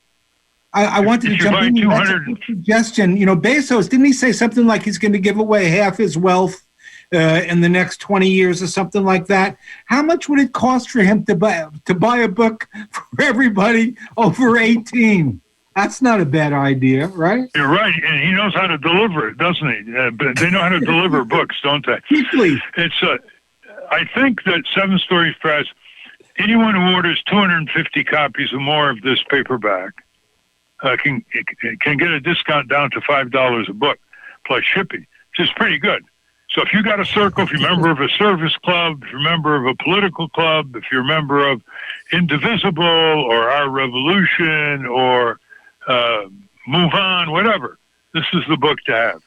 S1: I wanted to jump in. That's a good suggestion. You know, Bezos, didn't he say something like he's going to give away half his wealth in the next 20 years or something like that? How much would it cost for him to buy a book for everybody over 18? That's not a bad idea, right?
S5: You're right, and he knows how to deliver it, doesn't he? But they know how to deliver books, don't they?
S1: Quickly.
S5: It's. I think that Seven Stories Press, anyone who orders 250 copies or more of this paperback can get a discount down to $5 a book plus shipping, which is pretty good. So if you got a circle, if you're a member of a service club, if you're a member of a political club, if you're a member of Indivisible or Our Revolution or Move On, whatever, this is the book to have.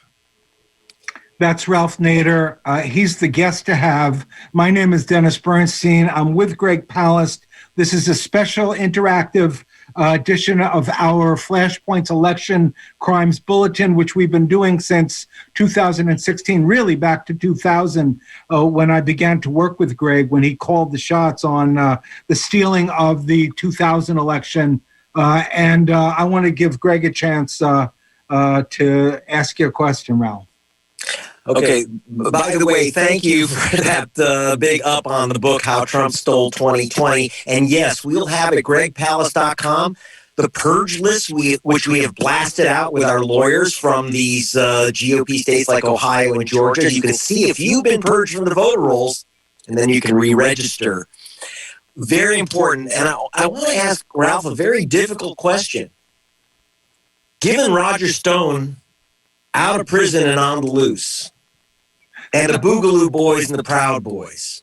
S1: That's Ralph Nader. He's the guest to have. My name is Dennis Bernstein. I'm with Greg Palast. This is a special interactive edition of our Flashpoints Election Crimes Bulletin, which we've been doing since 2016, really back to 2000, when I began to work with Greg, when he called the shots on the stealing of the 2000 election. And I want to give Greg a chance to ask you a question, Ralph.
S2: Okay. By the way, thank you for that big up on the book, How Trump Stole 2020. And yes, we'll have at gregpalast.com the purge list, which we have blasted out with our lawyers from these GOP states like Ohio and Georgia. You can see if you've been purged from the voter rolls, and then you can re-register. Very important. And I want to ask Ralph a very difficult question. Given Roger Stone out of prison and on the loose, and the Boogaloo Boys and the Proud Boys,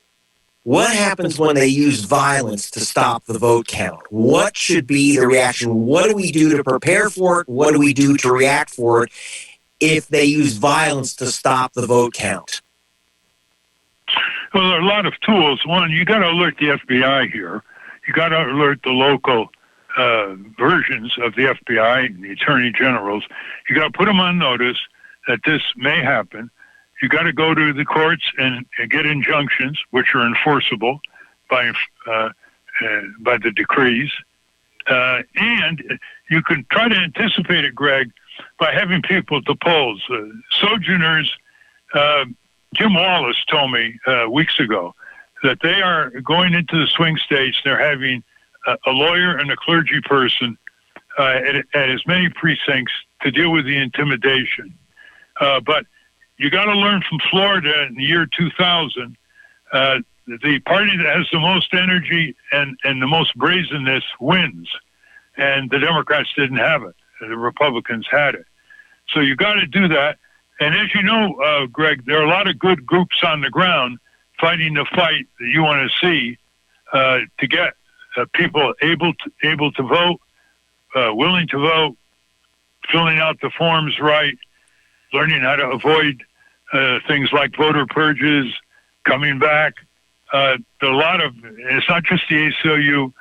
S2: what happens when they use violence to stop the vote count? What should be the reaction? What do we do to prepare for it? What do we do to react for it if they use violence to stop the vote count?
S5: Well, there are a lot of tools. One, you got to alert the FBI here. You got to alert the local versions of the FBI and the attorney generals. You got to put them on notice that this may happen. You got to go to the courts and get injunctions, which are enforceable by the decrees. And you can try to anticipate it, Greg, by having people at the polls. Sojourners, Jim Wallace told me weeks ago that they are going into the swing states. They're having a lawyer and a clergy person at as many precincts to deal with the intimidation. But you got to learn from Florida in the year 2000. The party that has the most energy and the most brazenness wins. And the Democrats didn't have it. The Republicans had it. So you got to do that. And as you know, Greg, there are a lot of good groups on the ground fighting the fight that you want to see to get people able to vote, willing to vote, filling out the forms right, learning how to avoid things like voter purges coming back. It's not just the ACLU.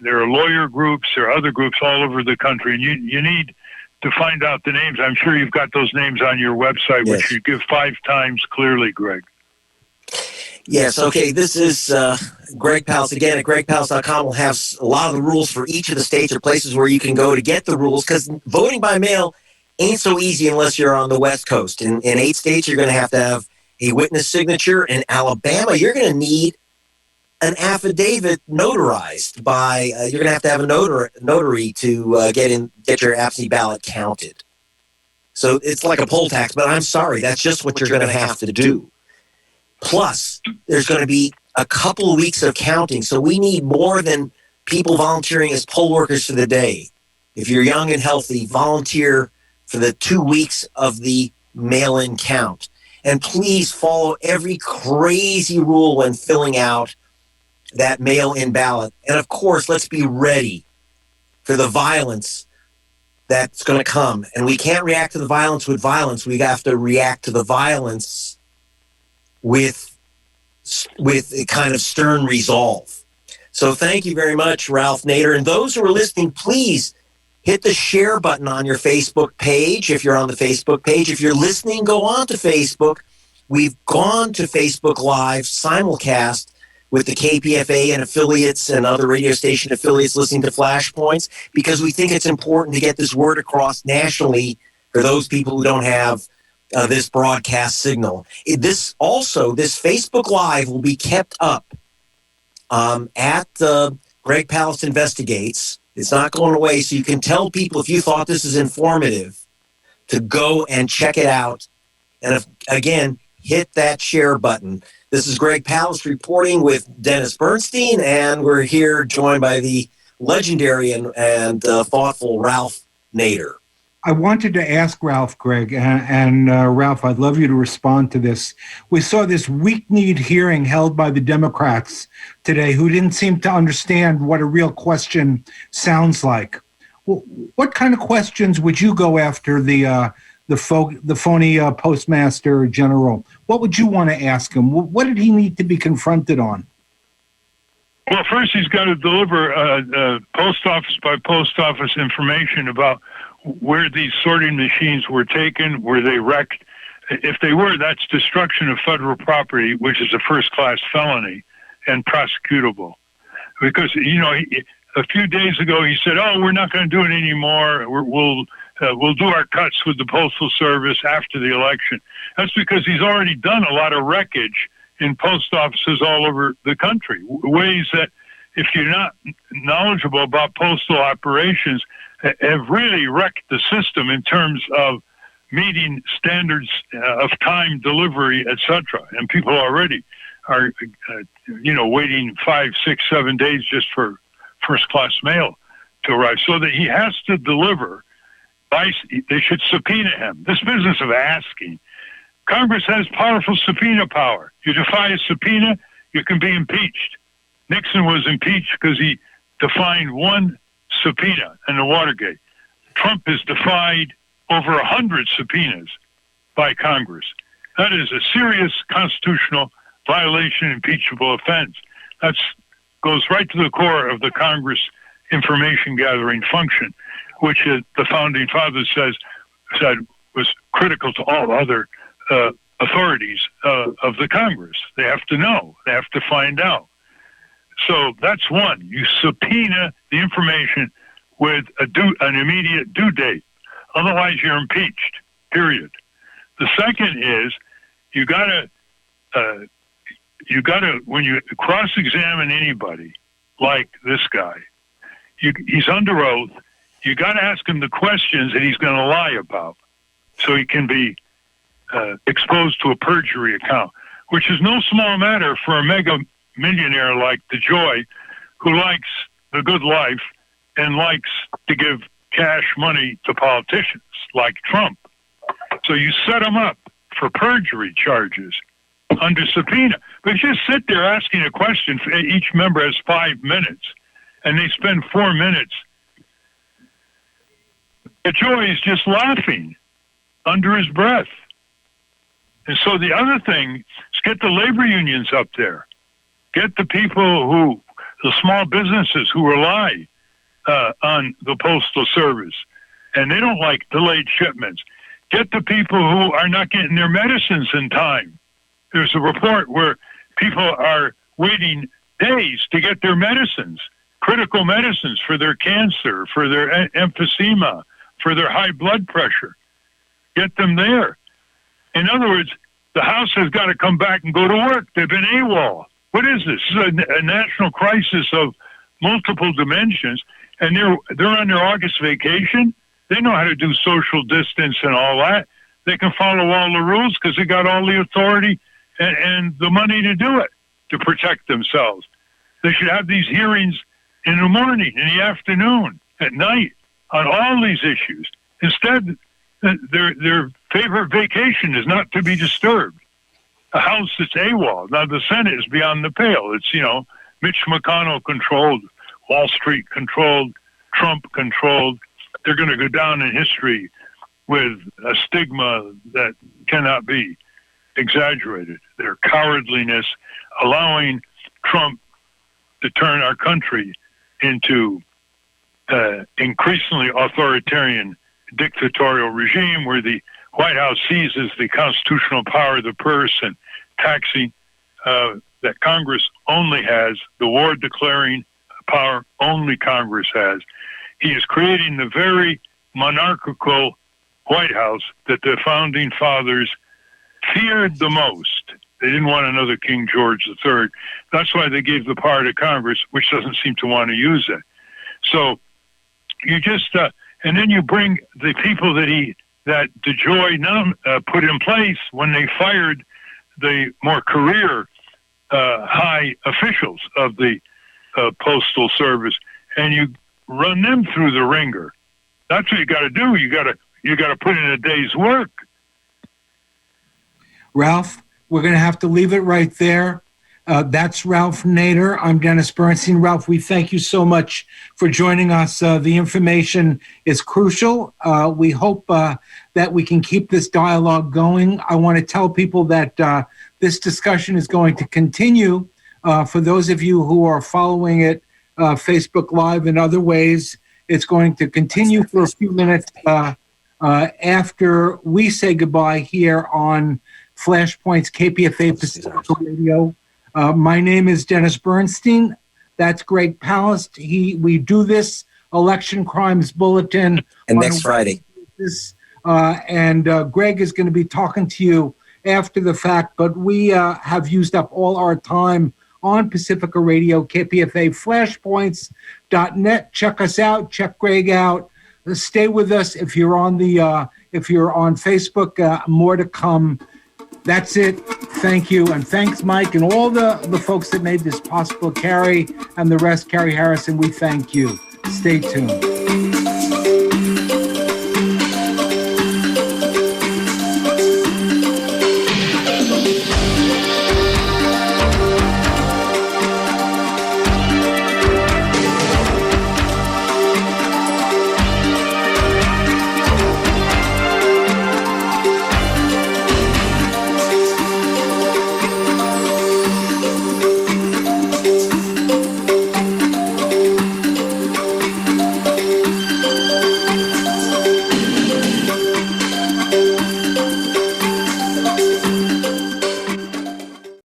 S5: There are lawyer groups, there are other groups all over the country, and you need to find out the names. I'm sure you've got those names on your website,
S2: Yes.
S5: which you give 5 times clearly, Greg.
S2: Yes, okay, this is Greg Palast. Again, at gregpalast.com, we'll have a lot of the rules for each of the states or places where you can go to get the rules, because voting by mail ain't so easy unless you're on the West Coast. In 8 states, you're going to have a witness signature. In Alabama, you're going to need an affidavit notarized by, you're going to have a notary to get your absentee ballot counted. So it's like a poll tax, but I'm sorry, that's just what you're going to have to do. Plus, there's going to be a couple of weeks of counting, so we need more than people volunteering as poll workers for the day. If you're young and healthy, volunteer for the 2 weeks of the mail-in count. And please follow every crazy rule when filling out that mail-in ballot. And of course, let's be ready for the violence that's going to come. And we can't react to the violence with violence. We have to react to the violence with a kind of stern resolve. So thank you very much, Ralph Nader. And those who are listening, please hit the share button on your Facebook page if you're on the Facebook page. If you're listening, go on to Facebook. We've gone to Facebook Live simulcast with the KPFA and affiliates and other radio station affiliates listening to Flashpoints, because we think it's important to get this word across nationally for those people who don't have this broadcast signal. This Facebook Live will be kept up at Greg Palast Investigates. It's not going away, so you can tell people, if you thought this is informative, to go and check it out. And again, hit that share button. This is Greg Palast reporting with Dennis Bernstein, and we're here joined by the legendary and thoughtful Ralph Nader.
S1: I wanted to ask Ralph, Greg, and Ralph, I'd love you to respond to this. We saw this weak-kneed hearing held by the Democrats today, who didn't seem to understand what a real question sounds like. Well, what kind of questions would you go after the phony Postmaster General? What would you want to ask him? What did he need to be confronted on?
S5: Well, first he's got to deliver post office by post office information about where these sorting machines were taken, were they wrecked. If they were, that's destruction of federal property, which is a first-class felony and prosecutable. Because, a few days ago he said, we're not going to do it anymore. We'll do our cuts with the Postal Service after the election. That's because he's already done a lot of wreckage in post offices all over the country, ways that, if you're not knowledgeable about postal operations, have really wrecked the system in terms of meeting standards of time delivery, etc. And people already are, waiting 5, 6, 7 days just for first-class mail to arrive. So that he has to deliver. They should subpoena him. This business of asking. Congress has powerful subpoena power. You defy a subpoena, you can be impeached. Nixon was impeached because he defied one subpoena in the Watergate. Trump has defied over 100 subpoenas by Congress. That is a serious constitutional violation, impeachable offense. That goes right to the core of the Congress information gathering function, which the founding fathers said was critical to all other authorities of the Congress. They have to know. They have to find out. So that's one. You subpoena the information with an immediate due date. Otherwise, you're impeached, period. The second is you gotta when you cross-examine anybody like this guy, he's under oath. You got to ask him the questions that he's going to lie about, so he can be exposed to a perjury account, which is no small matter for a mega millionaire like DeJoy, who likes the good life and likes to give cash money to politicians like Trump. So you set him up for perjury charges under subpoena. But just sit there asking a question. Each member has 5 minutes, and they spend 4 minutes. DeJoy is just laughing under his breath. And so the other thing is get the labor unions up there. Get the people the small businesses who rely on the Postal Service, and they don't like delayed shipments. Get the people who are not getting their medicines in time. There's a report where people are waiting days to get their medicines, critical medicines for their cancer, for their emphysema, for their high blood pressure. Get them there. In other words, the House has got to come back and go to work. They've been AWOL. What is this? This is a national crisis of multiple dimensions, and they're on their August vacation. They know how to do social distance and all that. They can follow all the rules because they got all the authority and the money to do it, to protect themselves. They should have these hearings in the morning, in the afternoon, at night, on all these issues. Instead, their favorite vacation is not to be disturbed. A House that's AWOL. Now, the Senate is beyond the pale. It's, Mitch McConnell controlled, Wall Street controlled, Trump controlled. They're going to go down in history with a stigma that cannot be exaggerated. Their cowardliness, allowing Trump to turn our country into increasingly authoritarian dictatorial regime where the White House seizes the constitutional power of the purse and taxing that Congress only has, the war declaring power only Congress has. He is creating the very monarchical White House that the founding fathers feared the most. They didn't want another King George III. That's why they gave the power to Congress, which doesn't seem to want to use it. So you just, and then you bring the people that DeJoy put in place when they fired the more career high officials of the Postal Service, and you run them through the ringer. That's what you got to do. You got to put in a day's work.
S1: Ralph, we're going to have to leave it right there. That's Ralph Nader. I'm Dennis Bernstein. Ralph, we thank you so much for joining us. The information is crucial. We hope that we can keep this dialogue going. I want to tell people that this discussion is going to continue. For those of you who are following it, Facebook Live and other ways, it's going to continue for a few minutes after we say goodbye here on Flashpoints KPFA Pacific Radio. My name is Dennis Bernstein. That's Greg Palast. We do this Election Crimes Bulletin.
S2: And next Friday.
S1: And Greg is going to be talking to you after the fact, but we have used up all our time on Pacifica Radio, KPFA, flashpoints.net. Check us out. Check Greg out. Stay with us. If you're on Facebook, more to come. That's it. Thank you. And thanks, Mike, and all the folks that made this possible. Carrie and the rest, Carrie Harrison, we thank you. Stay tuned.